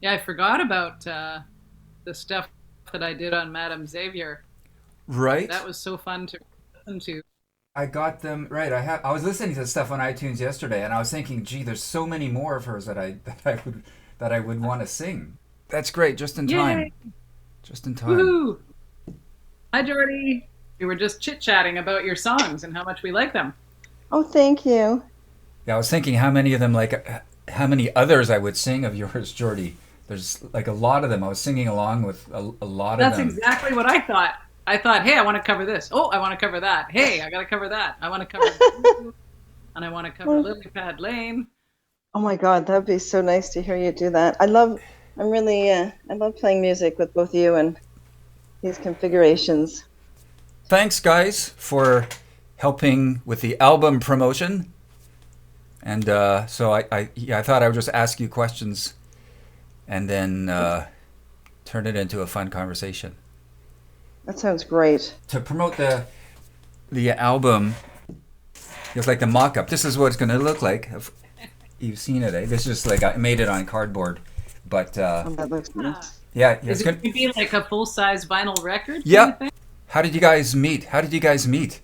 Yeah, I forgot about the stuff that I did on Madame Xavier. That Right? was so fun to listen to. I got them right. I was listening to stuff on iTunes yesterday, and I was thinking, gee, there's so many more of hers that I would want to sing. That's great. Just in time. Yay! Just in time. Woohoo! Hi, Jordi. We were just chit chatting about your songs and how much we like them. Oh, thank you. Yeah, I was thinking how many of them, how many others I would sing of yours, Jordy. There's like a lot of them. I was singing along with a lot of That's them. exactly what I thought. I thought, hey, I want to cover this. Oh, I want to cover that. Hey, I got to cover that. I want to cover Blue, and I want to cover Oh Lily Pad Lane. my God, that'd be so nice to hear you do that. I love playing music with both you and these configurations. Thanks, guys, for helping with the album promotion. And so yeah, I thought I would just ask you questions and then turn it into a fun conversation. That sounds great. To promote the album, it's like the mock-up. This is what it's going to look like. You've seen it, eh? This is just like I made it on cardboard, but Oh, that looks Ah. nice. yeah, Is it's it good. going to be like a full size vinyl record kind Yeah. of thing? How did you guys meet? How did you guys meet?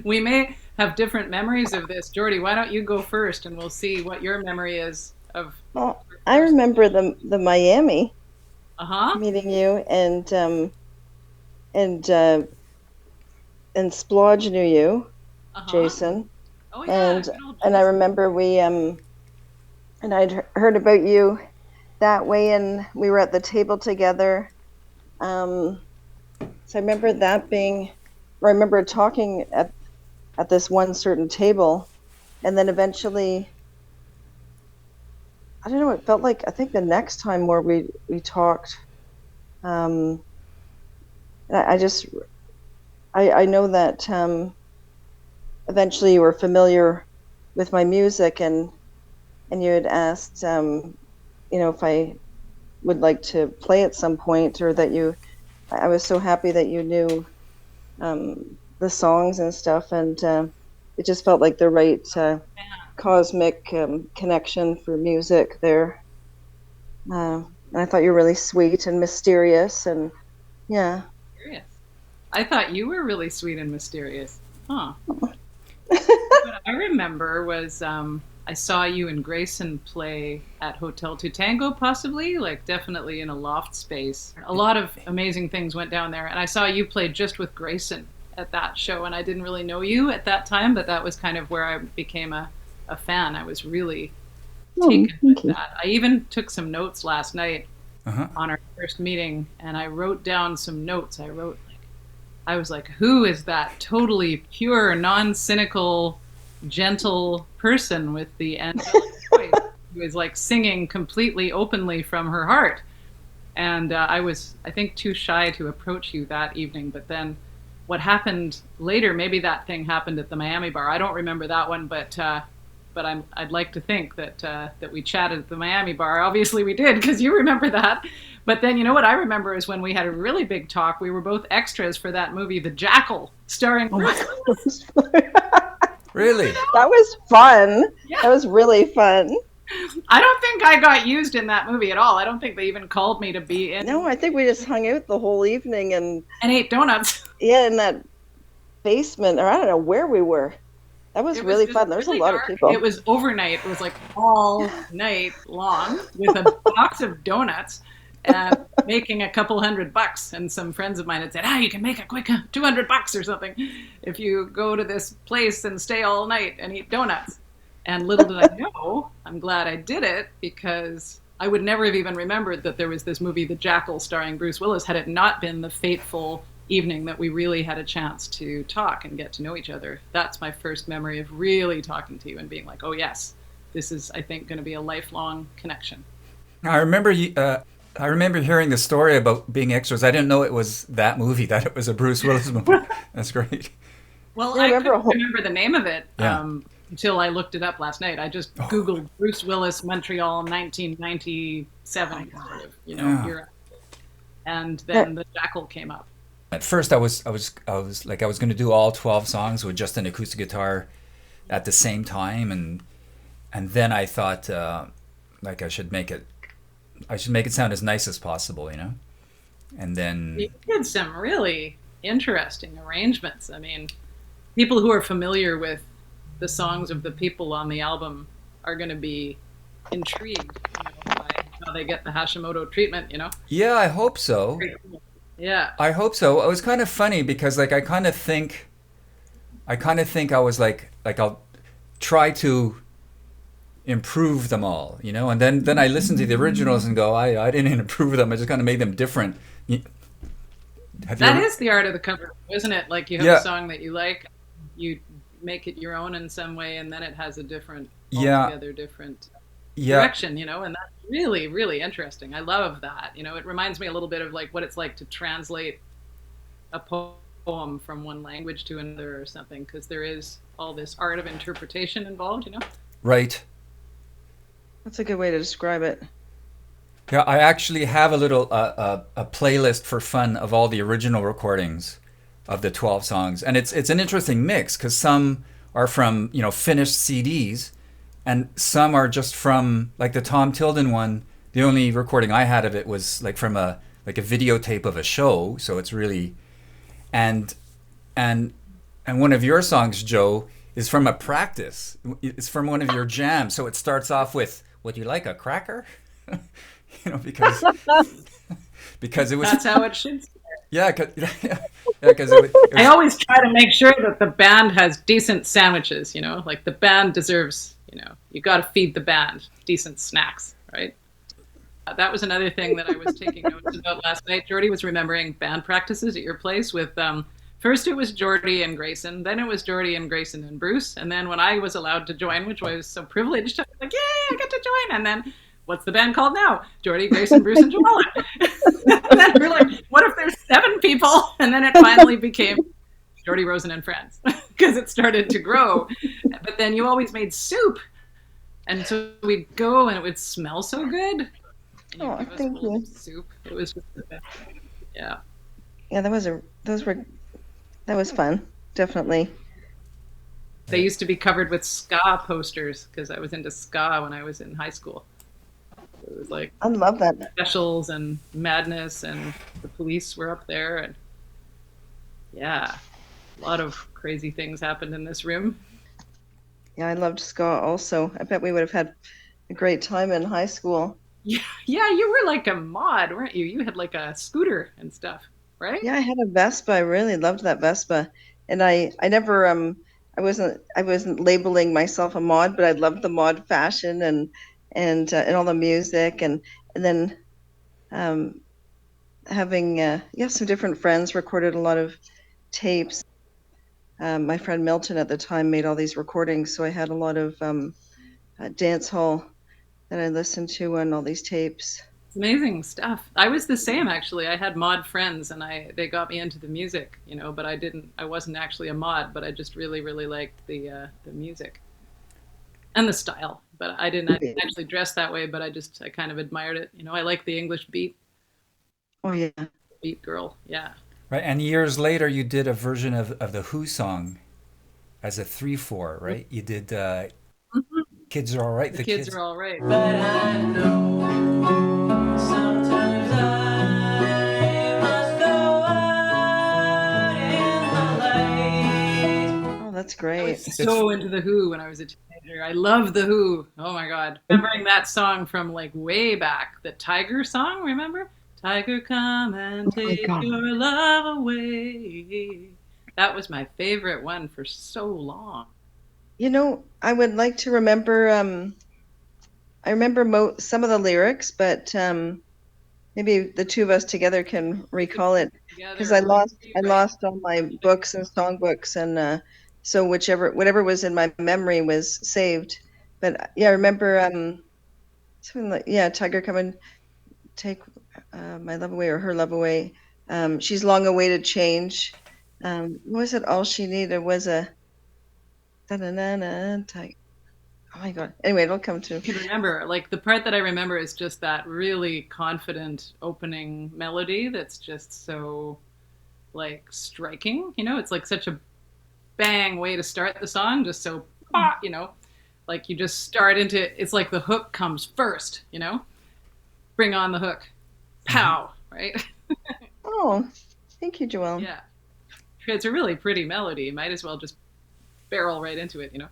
We may have different memories of this. Jordi, why don't you go first and we'll see what your memory is of Well, our I first. remember the Miami Uh huh. meeting you and uh, and Splodge knew you, Uh huh. Jason, Oh, yeah. and Good old and I Jason. remember and heard about you that way, and we were at the table together. Um, so I remember that being, or I remember talking at this one certain table, and then eventually, I don't know, it felt like I think the next time where we talked, um, I just I know that eventually you were familiar with my music, and you had asked if I would like to play at some point, or that you I was so happy that you knew the songs and stuff, and it just felt like the right cosmic connection for music there. And I thought you were really sweet and mysterious, and yeah. Mysterious. I thought you were really sweet and mysterious. Huh. What I remember was I saw you and Grayson play at Hotel Tutango, possibly, like definitely in a loft space. A lot of amazing things went down there. And I saw you play just with Grayson at that show. And I didn't really know you at that time, but that was kind of where I became a fan. I was really Oh, taken with thank you. that. I even took some notes last night Uh huh. on our first meeting and I wrote down some notes. I was like, who is that totally pure, non cynical, gentle person with the angelic voice who is like singing completely openly from her heart? And I was, I think, too shy to approach you that evening. But then what happened later, maybe that thing happened at the Miami bar. I don't remember that one, but I'd like to think that we chatted at the Miami bar. Obviously, we did because you remember that. But then you know what I remember is when we had a really big talk. We were both extras for that movie, The Jackal, starring Oh my Bruce. God. Really? That was fun. Yeah, That was really fun. I don't think I got used in that movie at all. I don't think they even called me to be in No, I think we just hung out the whole evening, and and ate donuts. yeah, in that basement, or I don't know where we were. That was It was really just fun. There was a really lot of dark. It people. was overnight. It was like all night long with a box of donuts and making a couple $100. And some friends of mine had said, you can make a quick $200 or something if you go to this place and stay all night and eat donuts. And little did I know, I'm glad I did it because I would never have even remembered that there was this movie, The Jackal, starring Bruce Willis, had it not been the fateful evening that we really had a chance to talk and get to know each other. That's my first memory of really talking to you and being like, oh, yes, this is, I think, going to be a lifelong connection. I remember I remember hearing the story about being extras. I didn't know it was that movie. That it was a Bruce Willis movie. That's great. Well, Yeah, I I remember couldn't remember the name of it Yeah. until I looked it up last night. I just Oh, Googled Bruce Willis Montreal oh my 1997, God. sort of, yeah. year. And That, then The Jackal came up. At first, I was like I was going to do all 12 songs with just an acoustic guitar at the same time, and then I thought like I should make it sound as nice as possible, you know. And then You did some really interesting arrangements. I mean, people who are familiar with the songs of the people on the album are going to be intrigued, by how they get the Hashimoto treatment. yeah, I hope so. Very cool. Yeah, I hope so. It was kind of funny because like I kind of think I was like I'll try to improve them all, you know, and then I listen to the originals and go, I didn't improve them. I just kind of made them different. Have you that ever? is the art of the cover, isn't it? Like you have a Yeah, song that you like, you make it your own in some way, and then it has a different, yeah, altogether different yeah, direction, and that's really, really interesting. I love that. It reminds me a little bit of like what it's like to translate a poem from one language to another or something, because there is all this art of interpretation involved. right. That's a good way to describe it. Yeah, I actually have a little a playlist for fun of all the original recordings of the 12 songs, and it's an interesting mix because some are from finished CDs, and some are just from like the Tom Tilden one. The only recording I had of it was like from a videotape of a show, so it's really and and and one of your songs, Joe, is from a practice. It's from one of your jams, so it starts off with "Would you like a cracker?" because it was That's how it should. yeah, yeah, because it I was always try to make sure that the band has decent sandwiches. Like the band deserves. You got to feed the band decent snacks, right? That was another thing that I was taking notes about last night. Jordi was remembering band practices at your place with first it was Jordi and Grayson, then it was Jordi and Grayson and Bruce, and then when I was allowed to join, which I was so privileged, I was like, yay, I get to join. And then what's the band called now? Jordi, Grayson, Bruce, and Joellen. And then we're like, what if there's 7 people? And then it finally became Jordi Rosen and Friends because it started to grow. But then you always made soup. And so we'd go and it would smell so good. And you'd Oh, give us thank bowls you. of soup. It was just the best. Yeah. Yeah, that was fun. Definitely. They used to be covered with ska posters because I was into ska when I was in high school. It was like I love that. Specials and Madness, and the Police were up there. And yeah, a lot of crazy things happened in this room. Yeah, I loved ska also. I bet we would have had a great time in high school. Yeah, yeah, you were like a mod, weren't you? You had like a scooter and stuff, right? Yeah, I had a Vespa. I really loved that Vespa. And I never I wasn't labeling myself a mod, but I loved the mod fashion and all the music and then um having some different friends recorded a lot of tapes. My friend Milton at the time made all these recordings, so I had a lot of dance hall that I listened to on all these tapes. It's amazing stuff. I was the same actually. I had mod friends, and they got me into the music, but I wasn't actually a mod, but I just really, really liked the music and the style. But I didn't actually dress that way, but I kind of admired it. I like the English Oh yeah. beat girl. Yeah. right. And years later, you did a version of the Who song as a 3/4, right? You did Mhm. "Kids Are All Right." The The kids kids. are all right. But I know sometimes I must go out in the light. Oh, that's I great. was It's so into the Who when I was a teenager. I love the Who. Oh my god! Remembering that song from like way back, the Tiger song. Remember? Tiger, come and Oh my take God. your love away. That was my favorite one for so long. I would like to remember. I remember some of the lyrics, but maybe the two of us together can recall it because Together, I it would lost be I right. lost all my books and songbooks, and so whatever was in my memory was saved. But yeah, I remember something like Tiger come and take my love away or her love away. She's long awaited change. What was it? All she needed was a da-na-na-na, Tiger. Oh my God. Anyway, it'll come to. Can remember. Like the part that I remember is just that really confident opening melody that's just so like striking. It's like such a bang way to start the song, just so Like you just start into, it's like the hook comes first, you know? Bring on the hook. Pow, right? Oh, thank you, Joelle. Yeah. It's a really pretty melody. You might as well just barrel right into it, you know?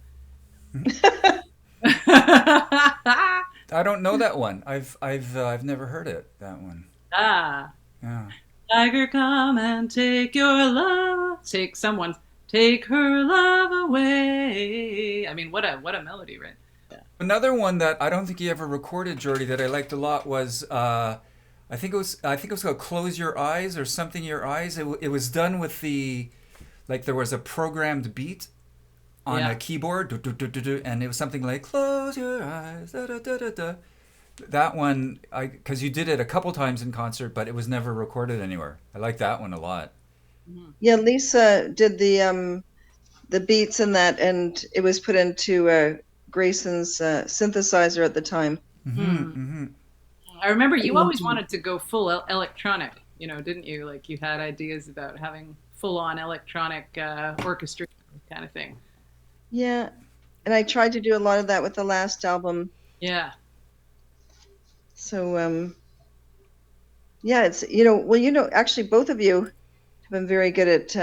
I don't know that one. I've never heard it. That one. Ah. Yeah. Tiger, come and take your love. Take her love away. I mean, what a melody, right? Yeah. Another one that I don't think you ever recorded, Jordy, that I liked a lot was I think it was called "Close Your Eyes" or something. Your eyes. It was done with the like there was a programmed beat on Yeah. a keyboard, and it was something like "Close your eyes." Da, da, da, da, da. That one, because you did it a couple times in concert, but it was never recorded anywhere. I like that one a lot. Yeah, Lisa did the beats in that, and it was put into Grayson's synthesizer at the time. I remember you always wanted to go full electronic, you know, didn't you? Like you had ideas about having full on electronic orchestration kind of thing. Yeah, and I tried to do a lot of that with the last album. Yeah. So yeah, it's actually both of you have been very good at.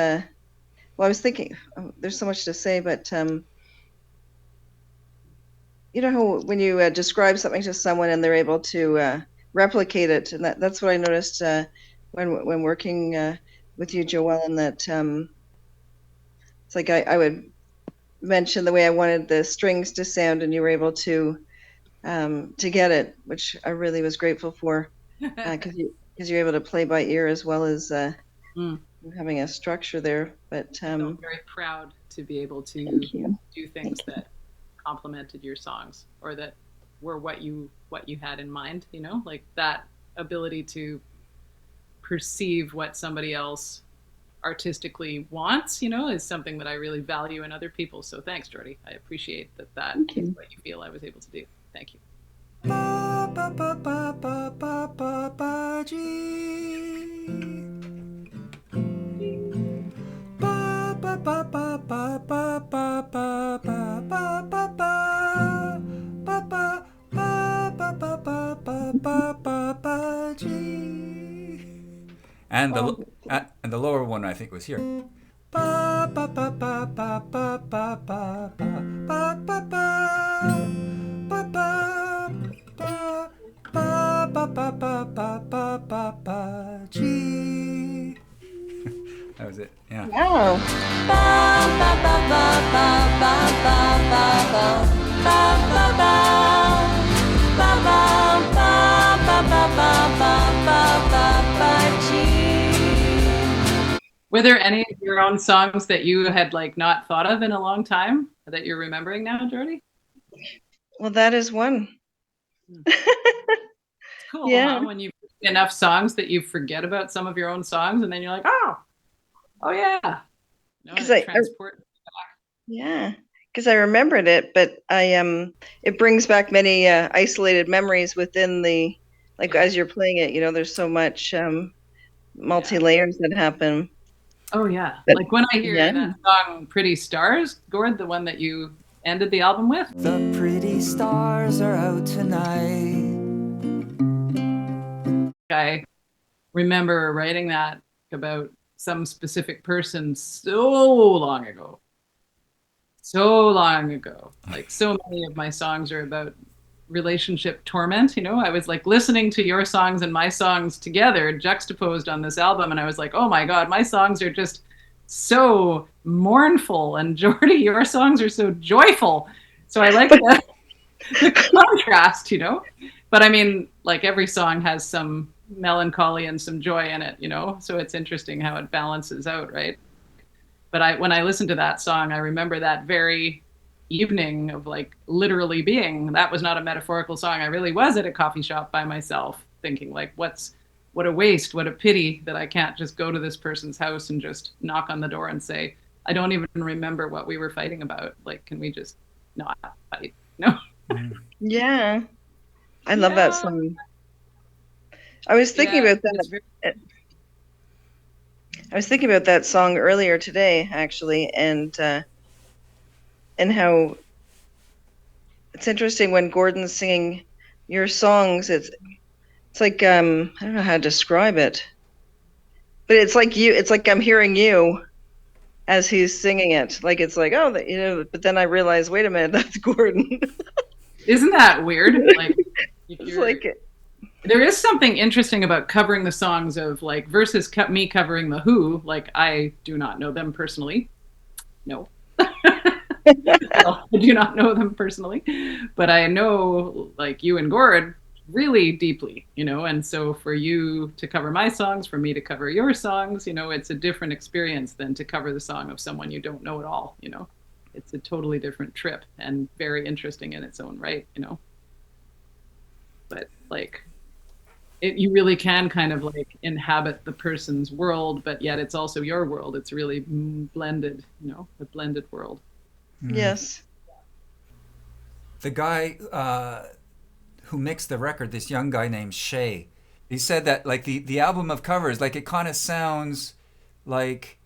Well, I was thinking, there's so much to say, but you know how when you describe something to someone and they're able to replicate it, and that's what I noticed when working with you, Joelle, and that it's like I would mention the way I wanted the strings to sound, and you were able to get it, which I really was grateful for, because you're able to play by ear as well as Mm. having a structure there. But I'm very proud to be able to thank you. do things that complemented your songs or that were what you had in mind, you know, like that ability to perceive what somebody else artistically wants, you know, is something that I really value in other people. So thanks, Jordi. I appreciate that Thank is you. what you feel I was able to do. Thank you. Ba ba ba ba ba ba ba ba G. Ba ba ba ba ba ba ba ba ba ba ba ba. Ba ba ba ba ba ba ba ba ba ba G. And Oh, the lower one I think was here. Ba ba ba ba ba ba ba ba ba ba ba ba. Ba ba ba ba ba ba ba ba ba ba ba G. That was it. Yeah. wow. Were there any of your own songs that you had like not thought of in a long time that you're remembering now, Jordi? Well, that is one. It's cool, Yeah, huh? When you enough songs that you forget about some of your own songs, and then you're like, oh yeah, no, because it transport. yeah, because I remembered it, but it brings back many isolated memories within the, like Yeah. as you're playing it, there's so much multi layers that happen. Oh yeah, But like when I yeah, hear that song "Pretty Stars," Gord, the one that you ended the album with. The pretty stars are out tonight. I remember writing that about some specific person so long ago. So long ago. Like so many of my songs are about relationship torment, you know? I was like listening to your songs and my songs together juxtaposed on this album, and I was like, "Oh my God, my songs are just so mournful, and Jordi, your songs are so joyful." So I like the contrast, you know? But I mean, like every song has some melancholy and some joy in it, you know? So it's interesting how it balances out, right? But when I listened to that song, I remember that very evening of like literally being, that was not a metaphorical song. I really was at a coffee shop by myself thinking like, what a waste, what a pity that I can't just go to this person's house and just knock on the door and say, I don't even remember what we were fighting about. Like, can we just not fight? No. yeah, I love that song. I was thinking Yeah, about it's very, that. I was thinking about that song earlier today, actually, and how it's interesting when Gordon's singing your songs. It's like I don't know how to describe it, but it's like you. It's like I'm hearing you as he's singing it. Like it's like, oh, you know. But then I realize, wait a minute, that's Gordon. Isn't that weird? Like, if It's you're, like, there is something interesting about covering the songs of like versus me covering the Who. Like, I do not know them personally. No. Well, I do not know them personally, but I know like you and Gord really deeply, you know, and so for you to cover my songs, for me to cover your songs, you know, it's a different experience than to cover the song of someone you don't know at all, you know. It's a totally different trip and very interesting in its own right, you know. But like you really can kind of like inhabit the person's world, but yet it's also your world. It's really blended, you know, a blended world. yes. The guy who mixed the record, this young guy named Shay, he said that like the album of covers, like it kind of sounds like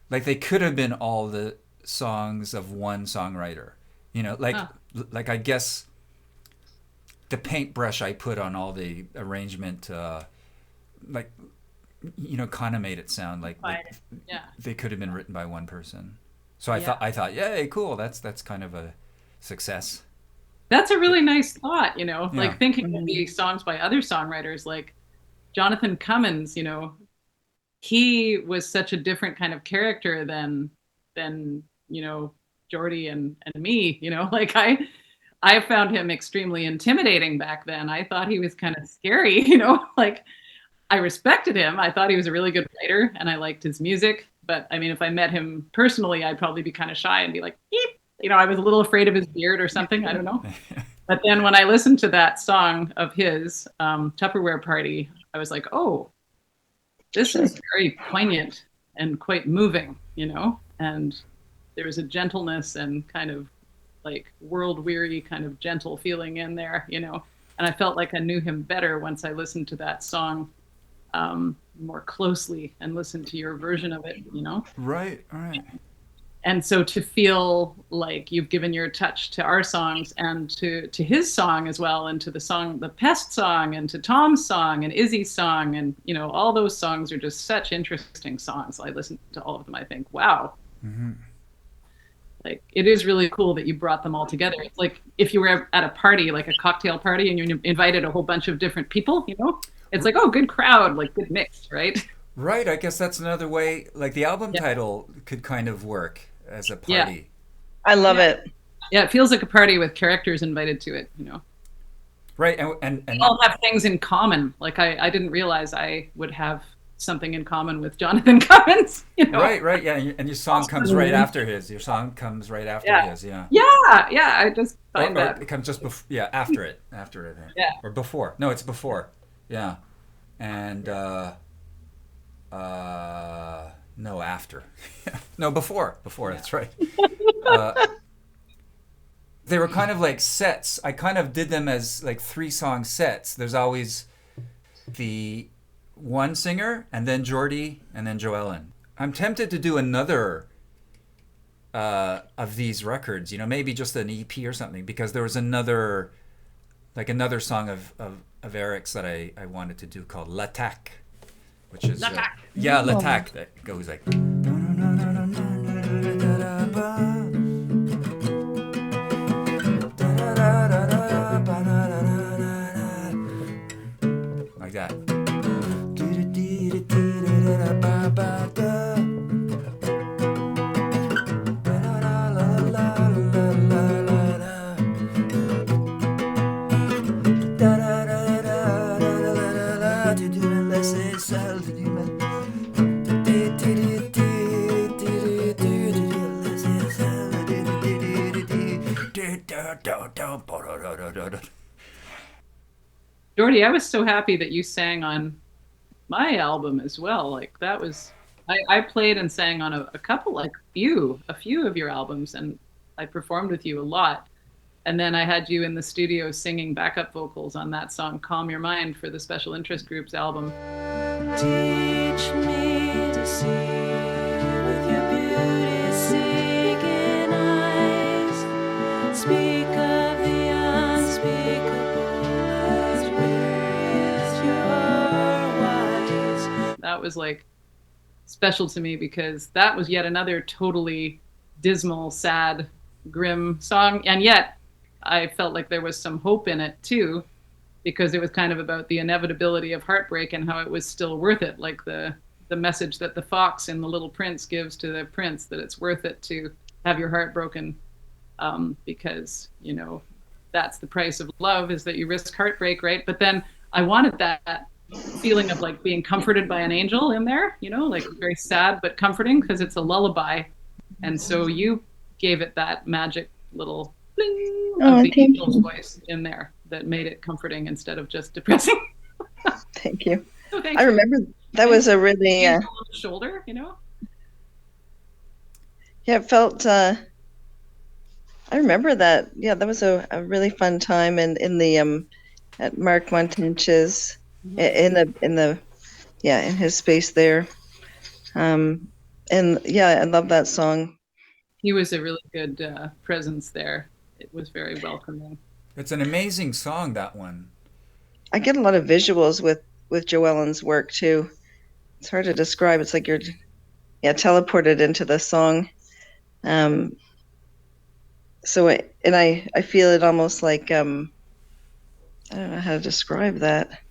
they could have been all the songs of one songwriter. You know, like I guess the paintbrush I put on all the arrangement, like you know, kind of made it sound like Yeah. they could have been written by one person. So I Yeah. thought, yay, cool. That's kind of a success. That's a really nice thought, you know, Yeah. like thinking of the songs by other songwriters like Jonathan Cummins, you know, he was such a different kind of character than, you know, Jordi and me, you know, like I found him extremely intimidating back then. I thought he was kind of scary, you know, like I respected him. I thought he was a really good writer and I liked his music. But I mean, if I met him personally, I'd probably be kind of shy and be like, eep. You know, I was a little afraid of his beard or something. I don't know. But then when I listened to that song of his, Tupperware Party, I was like, oh, this is very poignant and quite moving, you know? And there was a gentleness and kind of like world weary kind of gentle feeling in there, you know? And I felt like I knew him better once I listened to that song more closely and listened to your version of it, you know? Right. And so to feel like you've given your touch to our songs and to his song as well, and to the song, the Pest song, and to Tom's song and Izzy's song, and you know, all those songs are just such interesting songs. I listened to all of them. I think, wow, like it is really cool that you brought them all together. It's like if you were at a party, like a cocktail party, and you invited a whole bunch of different people. You know, it's like, oh, good crowd, like good mix, right? Right. I guess that's another way. Like the album Yeah. title could kind of work as a Yeah. party. I love Yeah. it. Yeah, it feels like a party with characters invited to it. You know. Right. And We all have things in common. Like I didn't realize I would have something in common with Jonathan Cummins. You know? right. Yeah. And your song comes right after his. Your song comes right after Yeah. his. Yeah. Yeah. I just find Or that. it comes just before. Yeah. After it. After it. I think. Yeah. Or before. No, it's before. Yeah. And no, after. No, before. Before. That's right. They were kind of like sets. I kind of did them as like 3-song sets. There's always the one singer, and then Jordi, and then Joellen. I'm tempted to do another of these records. You know, maybe just an EP or something, because there was another song of Eric's that I wanted to do called L'attaque, which is L'attaque. yeah, L'attaque, that goes like. Like that. Jordi, I was so happy that you sang on my album as well. Like that was, I played and sang on a couple, like a few of your albums, and I performed with you a lot. And then I had you in the studio singing backup vocals on that song, Calm Your Mind, for the Special Interest Group's album. Teach me to see with your beauty-seeking eyes. Speak of the was like special to me because that was yet another totally dismal, sad, grim song. And yet I felt like there was some hope in it too, because it was kind of about the inevitability of heartbreak and how it was still worth it. Like the message that the fox in The Little Prince gives to the prince, that it's worth it to have your heart broken, because, you know, that's the price of love, is that you risk heartbreak, right? But then I wanted that feeling of like being comforted by an angel in there, you know, like very sad but comforting, because it's a lullaby. And so you gave it that magic little bling of the thank angel's you. voice in there that made it comforting instead of just depressing. Thank you. So thanks I for remember that was a really, the angel on the shoulder, you know? yeah, it felt, I remember that. Yeah, that was a really fun time in the, at Mark Montench's, in the, yeah, in his space there. And yeah, I love that song. He was a really good presence there. It was very welcoming. It's an amazing song, that one. I get a lot of visuals with Joellen's work too. It's hard to describe. It's like you're, yeah, teleported into the song. So I feel it almost like, I don't know how to describe that.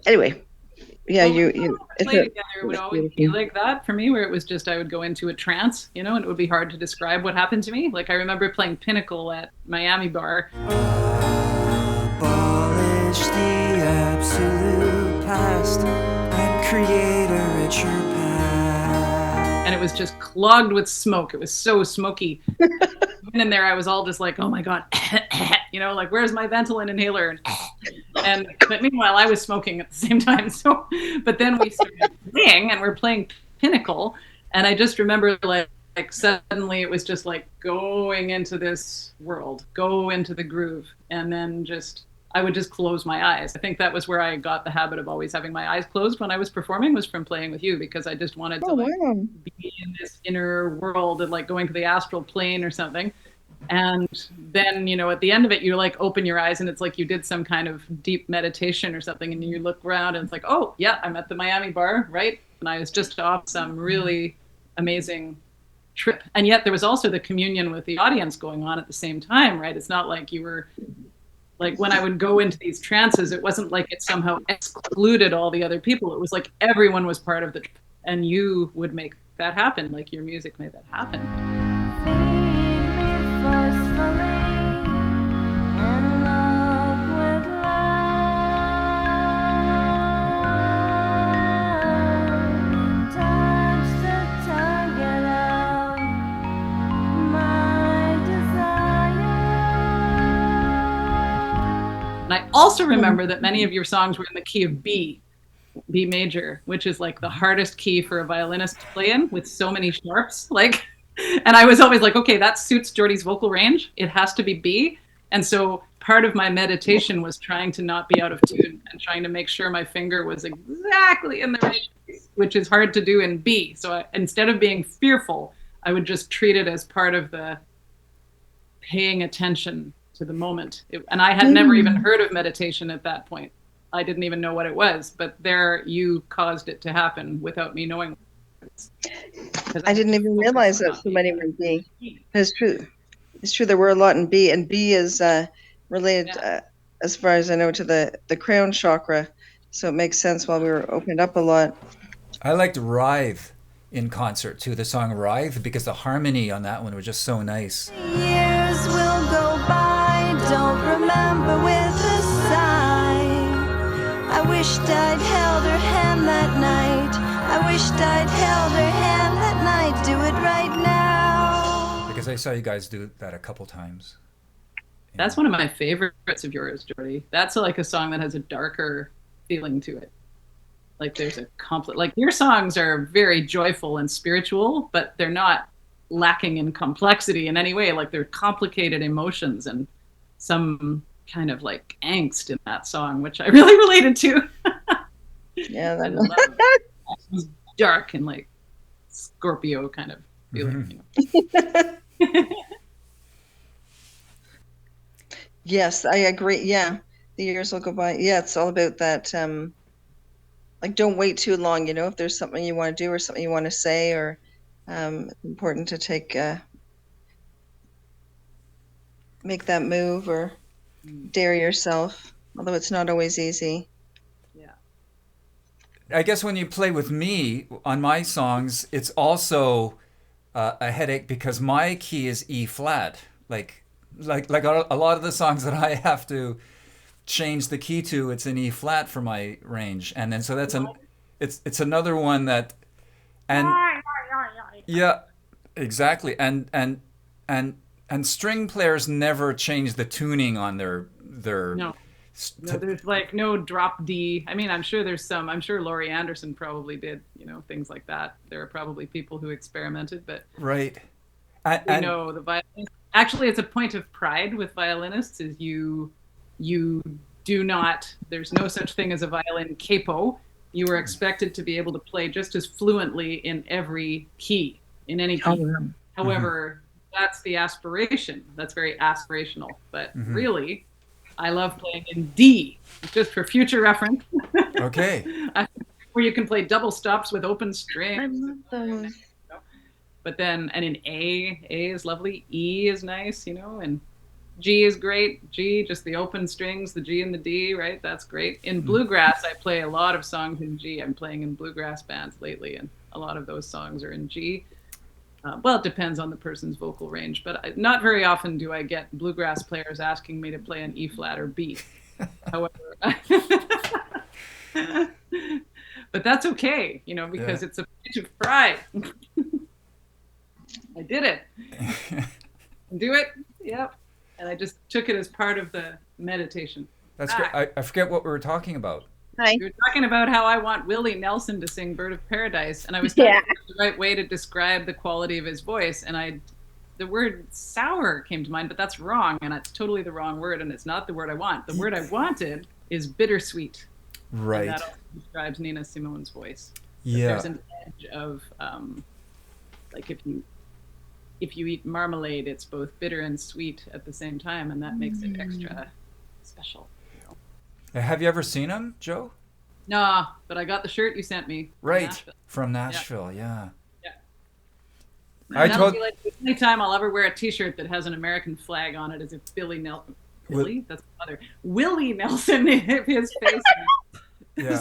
Anyway, yeah, Well, you play together, it would always be like that for me, where it was just I would go into a trance, you know, and it would be hard to describe what happened to me. Like I remember playing Pinnacle at Miami Bar. Abolish the absolute past and create a richer past. And it was just clogged with smoke. It was so smoky. And in there, I was all just like, oh my God, you know, like, where's my Ventolin inhaler? But meanwhile, I was smoking at the same time. So, but then we started playing and we're playing Pinnacle. And I just remember like suddenly it was just like going into this world, go into the groove. And then I would just close my eyes. I think that was where I got the habit of always having my eyes closed when I was performing, was from playing with you, because I just wanted to be in this inner world and like going to the astral plane or something. And then, you know, at the end of it, you like open your eyes and it's like you did some kind of deep meditation or something, and you look around and it's like, oh yeah, I'm at the Miami Bar, right? And I was just off some really amazing trip. And yet there was also the communion with the audience going on at the same time, right? It's not like you were like, when I would go into these trances, it wasn't like it somehow excluded all the other people. It was like everyone was part of the trip, and you would make that happen. Like your music made that happen. And I also remember that many of your songs were in the key of B major, which is like the hardest key for a violinist to play in, with so many sharps. Like, and I was always like, okay, that suits Jordi's vocal range. It has to be B. And so part of my meditation was trying to not be out of tune and trying to make sure my finger was exactly in the right place, which is hard to do in B. So instead of being fearful, I would just treat it as part of the paying attention to the moment. And I had never even heard of meditation at that point. I didn't even know what it was, but there you caused it to happen without me knowing. I didn't even realize that so many were in B. It's true. It's true. There were a lot in B, and B is related, as far as I know, to the crown chakra. So it makes sense why we were opened up a lot. I liked Writhe in concert too, the song Writhe, because the harmony on that one was just so nice. Years will go by, don't remember with a sigh. I wished I'd held her hand that night. I wished I'd held her hand that night. Do it right now. Because I saw you guys do that a couple times. That's one of my favorites of yours, Jordi. That's like a song that has a darker feeling to it. Like there's a like your songs are very joyful and spiritual, but they're not lacking in complexity in any way. Like they're complicated emotions and some kind of like angst in that song, which I really related to. Yeah, I love it. It was dark and like Scorpio kind of feeling. You know? Yes, I agree. Yeah, the years will go by. Yeah, it's all about that. like don't wait too long, if there's something you want to do or something you want to say, or it's important to make that move or dare yourself, although it's not always easy. Yeah. I guess when you play with me on my songs, it's also a headache because my key is E flat. Like a lot of the songs that I have to change the key to, it's an E flat for my range, and then so it's another one that, and yeah, exactly, and string players never change the tuning on their No. No, there's like no drop D. I mean, I'm sure there's some. I'm sure Laurie Anderson probably did, things like that. There are probably people who experimented, but right. we know the violinist. Actually, it's a point of pride with violinists is you do not. There's no such thing as a violin capo. You are expected to be able to play just as fluently in every key, in any key. However, that's the aspiration. That's very aspirational. But really, I love playing in D, just for future reference. Okay. Where you can play double stops with open strings. I love those. But then, and in A is lovely. E is nice, and G is great. G, just the open strings, the G and the D, right? That's great. In bluegrass, I play a lot of songs in G. I'm playing in bluegrass bands lately, and a lot of those songs are in G. Well, it depends on the person's vocal range, but not very often do I get bluegrass players asking me to play an E flat or B. However, but that's okay, because it's a point of pride. I did it. Do it. Yep. And I just took it as part of the meditation. That's great. I forget what we were talking about. Hi. You were talking about how I want Willie Nelson to sing Bird of Paradise, and I was trying to find the right way to describe the quality of his voice, and the word sour came to mind, but that's wrong, and it's totally the wrong word, and it's not the word I want. The word I wanted is bittersweet. Right. And that also describes Nina Simone's voice. Yeah. There's an edge of, like if you eat marmalade, it's both bitter and sweet at the same time, and that makes it extra special. Have you ever seen him, Joe? No, but I got the shirt you sent me. Right, from Nashville, yeah. That'll be like the only time I'll ever wear a T-shirt that has an American flag on it, as if Billy Nelson. Billy? That's my mother. Willie Nelson, if his face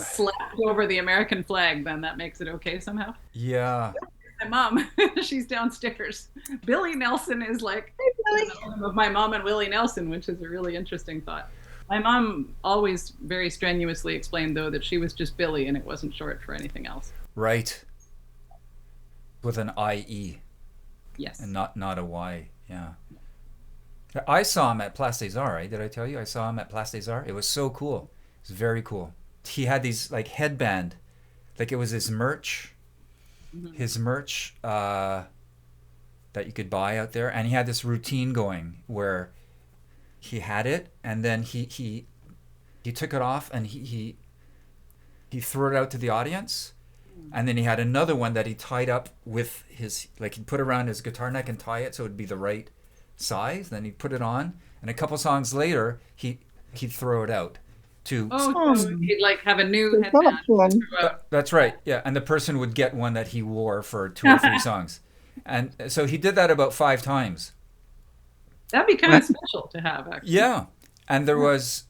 slapped over the American flag, then that makes it okay somehow. Yeah. My mom, she's downstairs. Billy Nelson is like the name of my mom and Willie Nelson, which is a really interesting thought. My mom always very strenuously explained, though, that she was just Billy and it wasn't short for anything else. Right. With an I-E. Yes. And not a Y, yeah. I saw him at Place des Arts, right? Did I tell you? I saw him at Place des Arts. It was so cool. It was very cool. He had these, like, headband. Like, it was his merch. His merch that you could buy out there. And he had this routine going where he had it, and then he took it off, and he threw it out to the audience, and then he had another one that he tied up with his, like, he'd put around his guitar neck and tie it so it'd be the right size. Then he'd put it on, and a couple songs later he'd throw it out to. So he'd like have a new headband. That's right, yeah. And the person would get one that he wore for 2 or 3 songs, and so he did that about 5 times. That'd be kind of special to have, actually. Yeah. And there was,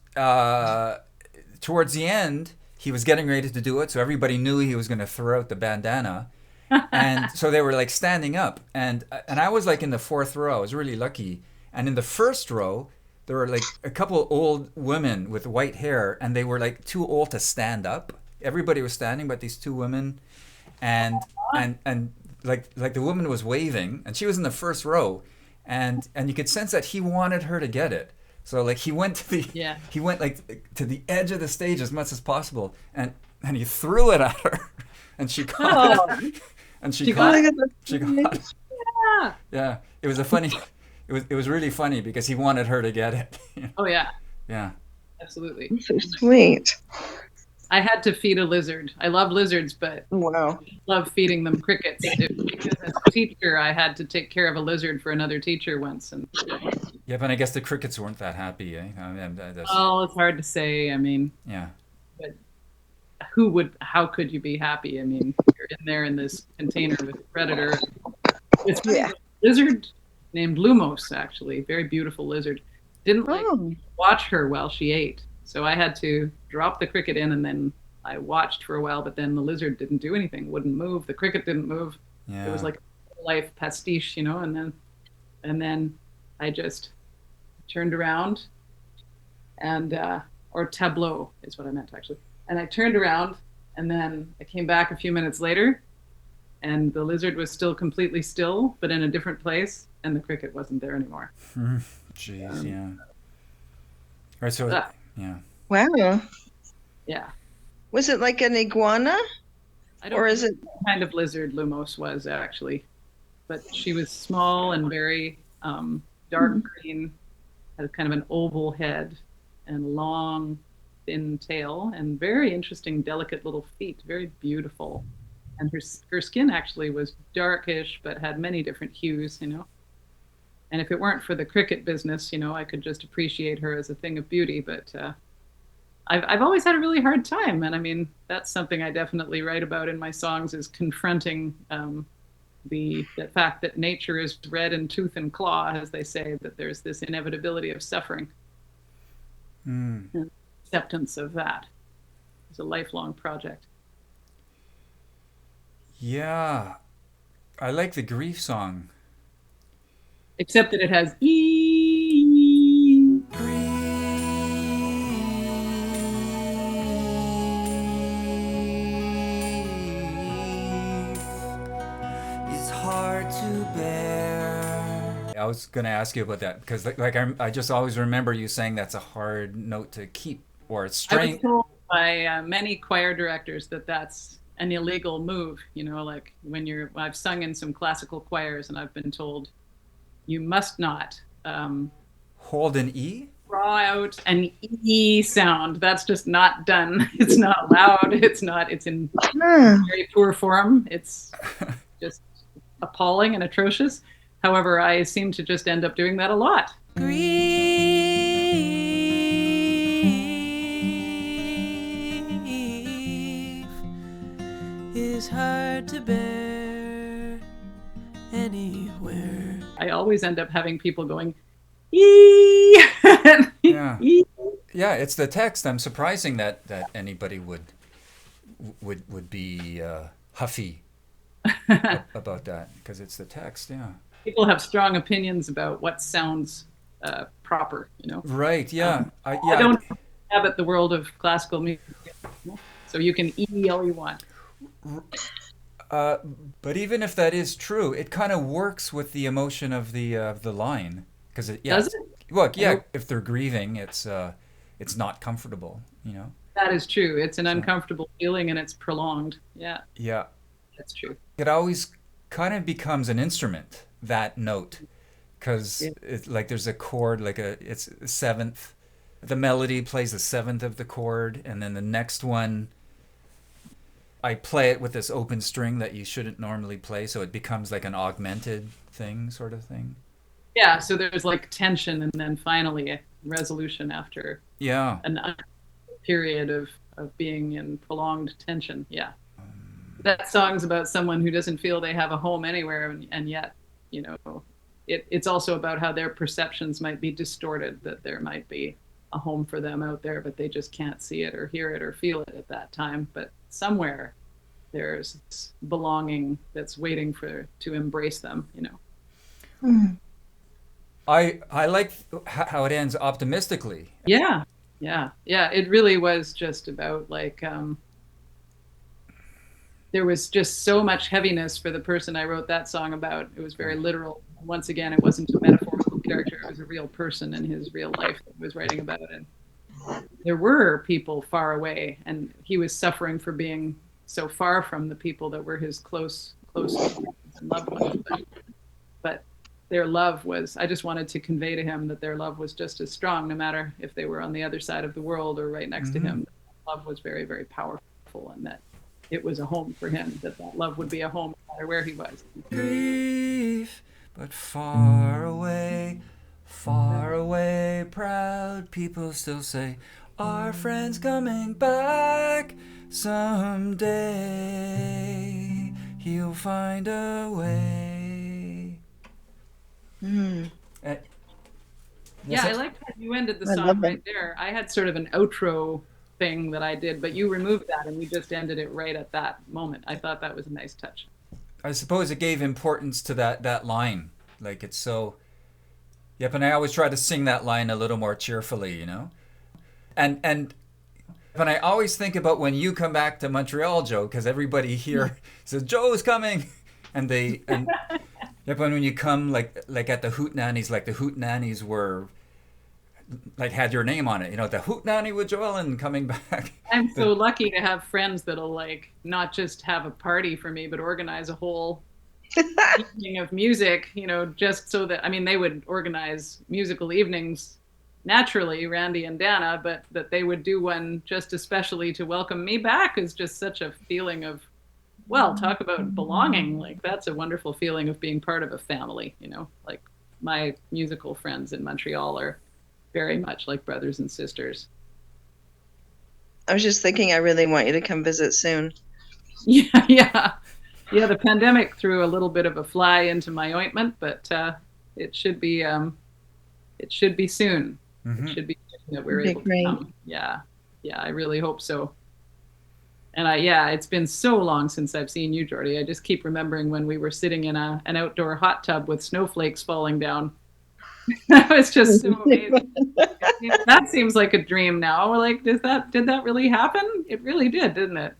towards the end, he was getting ready to do it, so everybody knew he was going to throw out the bandana. And so they were, like, standing up. And I was, like, in the 4th row. I was really lucky. And in the 1st row, there were, like, a couple old women with white hair, and they were, like, too old to stand up. Everybody was standing, but these 2 women. And like the woman was waving, and she was in the 1st row. And you could sense that he wanted her to get it. So like he went to the edge of the stage as much as possible, and he threw it at her, and she caught it. And she got it. Yeah, it was really funny because he wanted her to get it. Oh yeah. Yeah. Absolutely. So sweet. I had to feed a lizard. I love lizards, but wow. I love feeding them crickets. Because as a teacher, I had to take care of a lizard for another teacher once. And yeah, but I guess the crickets weren't that happy, eh? Oh, it's hard to say. I mean, yeah. But how could you be happy? I mean, you're in there in this container with a predator. It's funny, Yeah. the lizard named Lumos, actually, very beautiful lizard, didn't like Oh. watch her while she ate. So I had to drop the cricket in, and then I watched for a while, but then the lizard didn't do anything, wouldn't move. The cricket didn't move. It was Yeah. like a life pastiche, and then I just turned around and or tableau is what I meant, actually. And I turned around, and then I came back a few minutes later, and the lizard was still completely still, but in a different place, and the cricket wasn't there anymore. Jeez, yeah. Right, so, Ah, yeah. Wow. yeah. Was it like an iguana? I don't Or know is it? what kind of lizard Lumos was, actually, but she was small and very dark green, had kind of an oval head and long, thin tail, and very interesting, delicate little feet, very beautiful. And her skin actually was darkish, but had many different hues. And if it weren't for the cricket business, I could just appreciate her as a thing of beauty. But I've always had a really hard time, and I mean that's something I definitely write about in my songs is confronting the fact that nature is red in tooth and claw, as they say, that there's this inevitability of suffering. And acceptance of that is a lifelong project. Yeah. I like the grief song. Except that it has e. It's hard to bear. I was going to ask you about that because I just always remember you saying that's a hard note to keep or it's I was strange. told by many choir directors that that's an illegal move. Like I've sung in some classical choirs, and I've been told you must not Hold an E? draw out an E sound. That's just not done. It's not allowed. It's not. It's in very poor form. It's just appalling and atrocious. However, I seem to just end up doing that a lot. Grief is hard to bear anywhere. I always end up having people going, "Ee!" Yeah. "Ee." Yeah, it's the text. I'm surprising that anybody would be huffy about that because it's the text. Yeah. People have strong opinions about what sounds proper. Right. Yeah. I don't inhabit the world of classical music, so you can E all you want. But even if that is true, it kind of works with the emotion of the line because Does it? Look, yeah, if they're grieving, it's not comfortable. That is true. It's an uncomfortable feeling, and it's prolonged. Yeah, Yeah, that's true. it always kind of becomes an instrument, that note, because it's like there's a chord, it's a seventh. The melody plays the seventh of the chord, and then the next one, I play it with this open string that you shouldn't normally play, so it becomes like an augmented thing, sort of thing. Yeah, so there's like tension, and then finally a resolution after Yeah. an period of being in prolonged tension. Yeah. That song's about someone who doesn't feel they have a home anywhere, and yet, it's also about how their perceptions might be distorted, that there might be a home for them out there, but they just can't see it or hear it or feel it at that time. But somewhere there's this belonging that's waiting to embrace them. I like how it ends optimistically. Yeah. It really was just about there was just so much heaviness for the person I wrote that song about. It was very literal. Once again, it wasn't a metaphorical character. It was a real person in his real life that he was writing about. And there were people far away, and he was suffering for being so far from the people that were his close and loved ones. But their love was, I just wanted to convey to him that their love was just as strong, no matter if they were on the other side of the world or right next to him. Love was very, very powerful, and that it was a home for him, that love would be a home no matter where he was. Grief, but far away, proud people still say, Our friend's coming back someday. He'll find a way. Mm, Uh, Yeah, I yes, liked how you ended the I song love right it. there. I had sort of an outro thing that I did, but you removed that and you just ended it right at that moment. I thought that was a nice touch. I suppose it gave importance to that line. Like it's so. Yep, and I always try to sing that line a little more cheerfully, you know. And I always think about when you come back to Montreal, Joe, because everybody here says Joe's coming, and they and yep, and when you come like at the Hootenannies, like the Hootenannies were like had your name on it, you know, the Hootenanny with Joellen coming back. I'm The, so lucky to have friends that'll like not just have a party for me, but organize a whole evening of music, just so that, I mean, they would organize musical evenings naturally, Randy and Dana, but that they would do one just especially to welcome me back is just such a feeling of, well, talk about belonging. Like, that's a wonderful feeling of being part of a family, like my musical friends in Montreal are very much like brothers and sisters. I was just thinking, I really want you to come visit soon. Yeah, yeah. Yeah, the pandemic threw a little bit of a fly into my ointment, but it should be it should be soon. It mm-hmm. should be soon that we're It'd able be to great. come. Yeah, yeah, I really hope so. And yeah, it's been so long since I've seen you, Jordi. I just keep remembering when we were sitting in an outdoor hot tub with snowflakes falling down. That was just so amazing. That seems like a dream now. We're like, did that really happen? It really did, didn't it?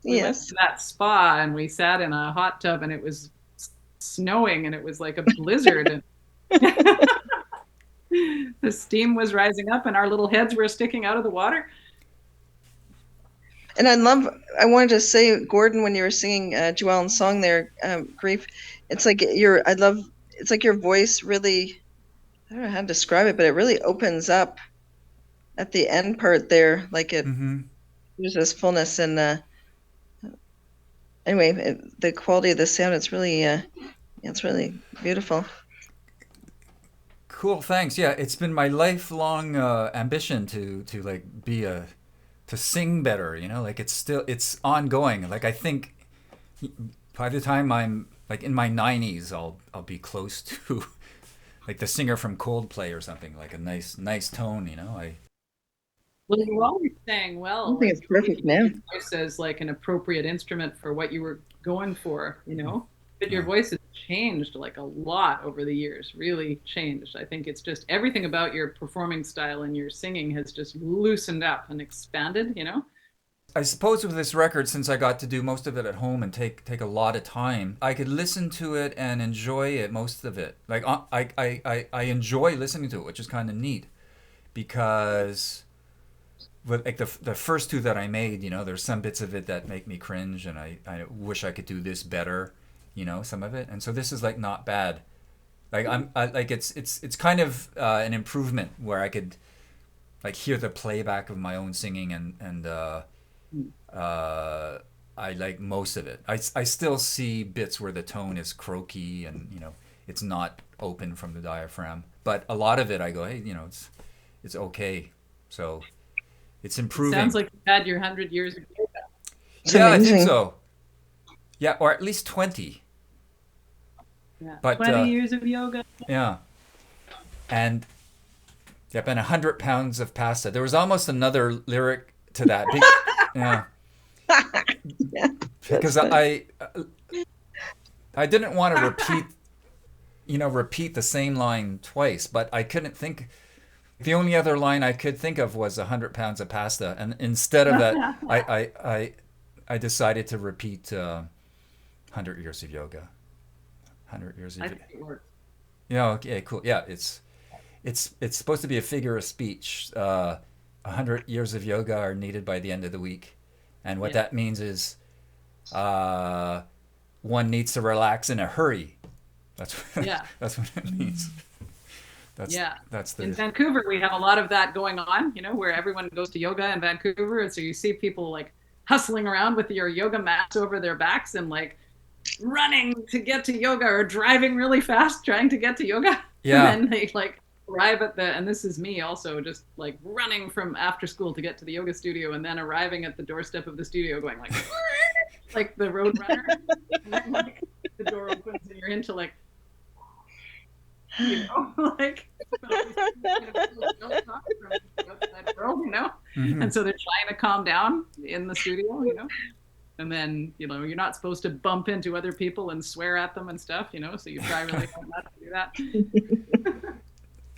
We went Yes. to that spa and we sat in a hot tub and it was snowing and it was like a blizzard and the steam was rising up and our little heads were sticking out of the water. And I wanted to say, Gordon, when you were singing Joellen's song there, Grief, it's like it's like your voice really, I don't know how to describe it, but it really opens up at the end part there. Like Mm-hmm. there's this fullness and anyway, the quality of the sound, it's really beautiful. Cool, thanks. Yeah, it's been my lifelong ambition to like to sing better. You know, like it's ongoing. Like I think by the time I'm like in my 90s, I'll be close to like the singer from Coldplay or something. Like a nice tone. You know, I. Well, you always sang I well. think Like it's perfect now. your voice as like an appropriate instrument for what you were going for. But your voice has changed like a lot over the years, really changed. I think it's just everything about your performing style and your singing has just loosened up and expanded. I suppose with this record, since I got to do most of it at home and take a lot of time, I could listen to it and enjoy it most of it. Like I enjoy listening to it, which is kind of neat, because with like the first two that I made, there's some bits of it that make me cringe, and I wish I could do this better, some of it. And so this is like not bad. Like like it's kind of an improvement where I could like hear the playback of my own singing and I like most of it. I still see bits where the tone is croaky and it's not open from the diaphragm, but a lot of it I go, hey, it's okay. So it's improving. Sounds like you had your 100 years of yoga. It's Yeah, amazing. I think so. Yeah, or at least 20. Yeah. But 20 years of yoga. yeah, and yep, and 100 pounds of pasta. There was almost another lyric to that. Yeah, Yeah, because funny. I didn't want to repeat the same line twice, but I couldn't think. The only other line I could think of was 100 pounds of pasta, and instead of that, I decided to repeat 100 years of yoga. 100 years of I yoga. think it works. Yeah. Okay. Cool. Yeah. It's supposed to be a figure of speech. 100 years of yoga are needed by the end of the week, and what that means is, one needs to relax in a hurry. That's that's what it means. That's In the Vancouver, we have a lot of that going on, where everyone goes to yoga in Vancouver. And so you see people like hustling around with your yoga mats over their backs and like running to get to yoga or driving really fast trying to get to yoga. Yeah. And then they like arrive at the, and this is me also just like running from after school to get to the yoga studio, and then arriving at the doorstep of the studio going like the road runner, and then like the door opens and you're into like, you know, like don't talk from the outside world, you know. Mhm. And so they're trying to calm down in the studio, you know. And then, you know, you're not supposed to bump into other people and swear at them and stuff, you know, so you try really hard not to do that.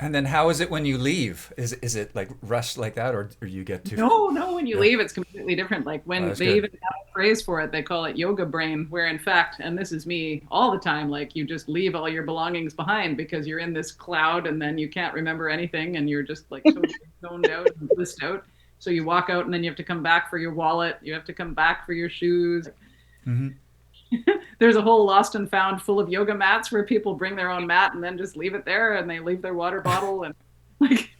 And then how is it when you leave? Is it like rushed like that, or you get to? No, when you Yeah. leave, it's completely different. Like when that's they good. even have a phrase for it, they call it yoga brain, where in fact, and this is me all the time, like you just leave all your belongings behind because you're in this cloud and then you can't remember anything and you're just like totally zoned out and blissed out. So you walk out and then you have to come back for your wallet. You have to come back for your shoes. Hmm. There's a whole lost and found full of yoga mats where people bring their own mat and then just leave it there and they leave their water bottle and like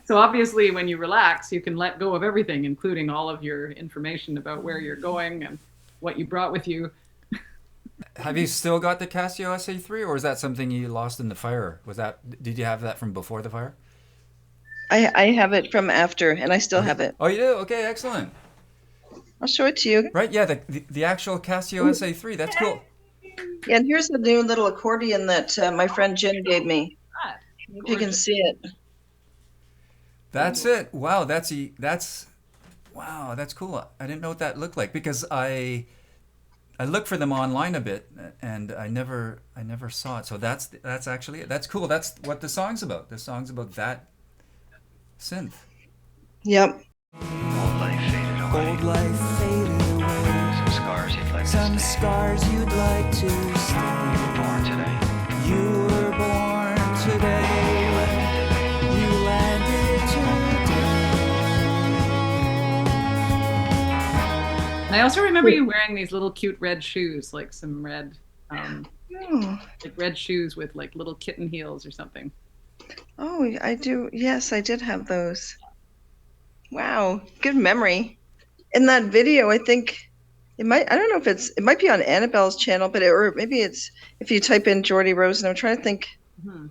so obviously when you relax you can let go of everything including all of your information about where you're going and what you brought with you. Have you still got the Casio SA3, or is that something you lost in the fire? Did you have that from before the fire? I have it from after, and I still have it. Oh, you do? Okay, excellent. I'll show it to you. Right, yeah, the actual Casio SA3. That's cool. Yeah, and here's the new little accordion that my friend Jen gave me. If you can see it. That's it. Wow, that's wow, that's cool. I didn't know what that looked like because I looked for them online a bit and I never saw it. So that's actually it. That's cool. That's what the song's about. The song's about that synth. Yep. Old life faded away. Old life faded away. Some scars you'd like Some to stay. scars you'd like to You were stay. born today. You were born today. You landed today. And I also remember you wearing these little cute red shoes, like some red Oh, like red shoes with like little kitten heels or something. oh, I do. Yes, I did have those. Wow, good memory. In that video, I think it might. I don't know if it might be on Annabelle's channel, but or maybe it's if you type in Jordi Rosen. I'm trying to think. Hmm.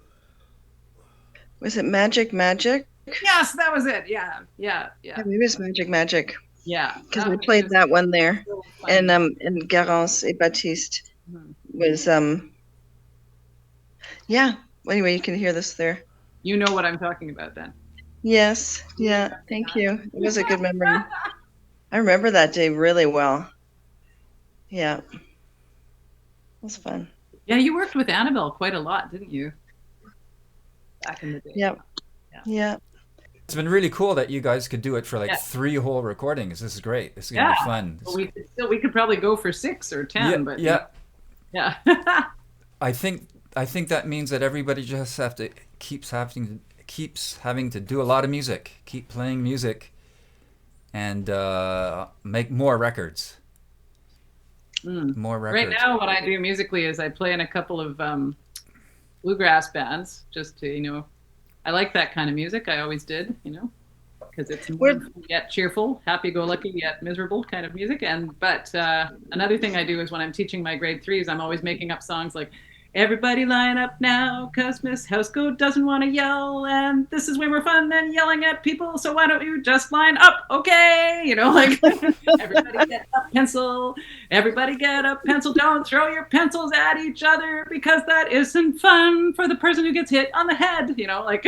Was it Magic Magic? Yes, that was it. Yeah. Yeah, maybe it's Magic Magic Yeah. because That we was played just that one there, so fun. and Garance et Baptiste Mhm. was yeah. Anyway, you can hear this there. You know what I'm talking about then. Yes, yeah. Thank you. It was a good memory. I remember that day really well. Yeah, it was fun. Yeah, you worked with Annabelle quite a lot, didn't you? Back in the day. Yep. Yeah. It's been really cool that you guys could do it for like Yeah. 3 whole recordings. This is great. This is gonna be Yeah. fun. Well, we could probably go for 6 or 10, yeah, but yeah. yeah. I think that means that everybody just keeps having to do a lot of music, keep playing music, and make more records. Mm. More records. Right now, what I do musically is I play in a couple of bluegrass bands, just to, you know, I like that kind of music. I always did, you know, because it's mournful yet cheerful, happy-go-lucky yet miserable kind of music. But another thing I do is when I'm teaching my grade 3s, I'm always making up songs like "Everybody line up now, 'cause Miss Housego doesn't want to yell, and this is way more fun than yelling at people, so why don't you just line up, okay?" You know, like, everybody get a pencil, everybody get a pencil, don't throw your pencils at each other, because that isn't fun for the person who gets hit on the head, you know, like,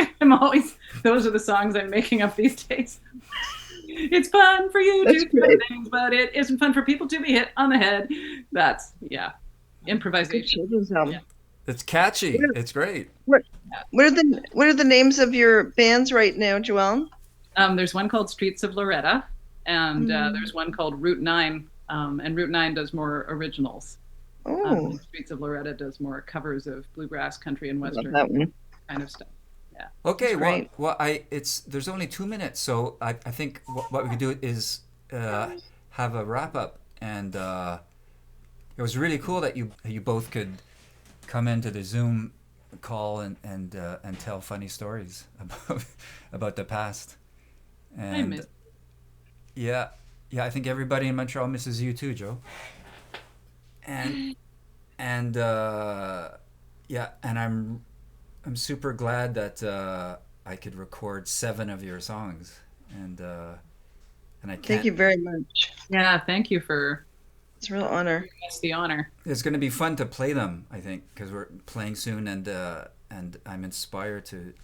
those are the songs I'm making up these days. It's fun for you That's to do great. things, but it isn't fun for people to be hit on the head. That's, yeah, Good improvisation. children's album. Yeah. It's catchy. It's great. What are the names of your bands right now, Joellen? There's one called Streets of Loretta, and there's one called Route 9, and Route 9 does more originals. Oh, Streets of Loretta does more covers of bluegrass, country, and I love western that one. kind of stuff. Okay, That's great. there's only 2 minutes, so I think what we could do is have a wrap up, and it was really cool that you both could come into the Zoom call and tell funny stories about the past. And miss- yeah, I think everybody in Montreal misses you too, Joe. And yeah, and I'm I'm super glad that I could record 7 of your songs, and I can't. Thank you very much. Yeah, thank you for It's a real honor. giving us the honor. It's going to be fun to play them, I think, because we're playing soon, and I'm inspired to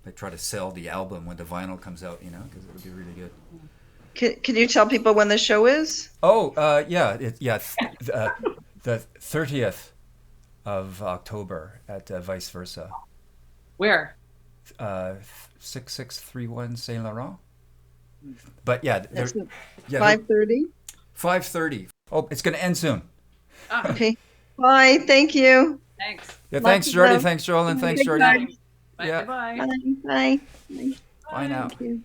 like try to sell the album when the vinyl comes out, you know, because it would be really good. Can you tell people when the show is? Oh, the 30th of October at Vice Versa, Where? 6631 Saint Laurent. But yeah, That's yeah, 5:30. 5:30. Oh, it's going to end soon. Ah, Okay. Bye. Thank you. thanks. Yeah, Lots thanks, of Jordi. love. Thanks, Joellen. Thanks, Big Jordi. hugs. Bye Yeah. bye. Bye. Bye. Bye now. Thank you.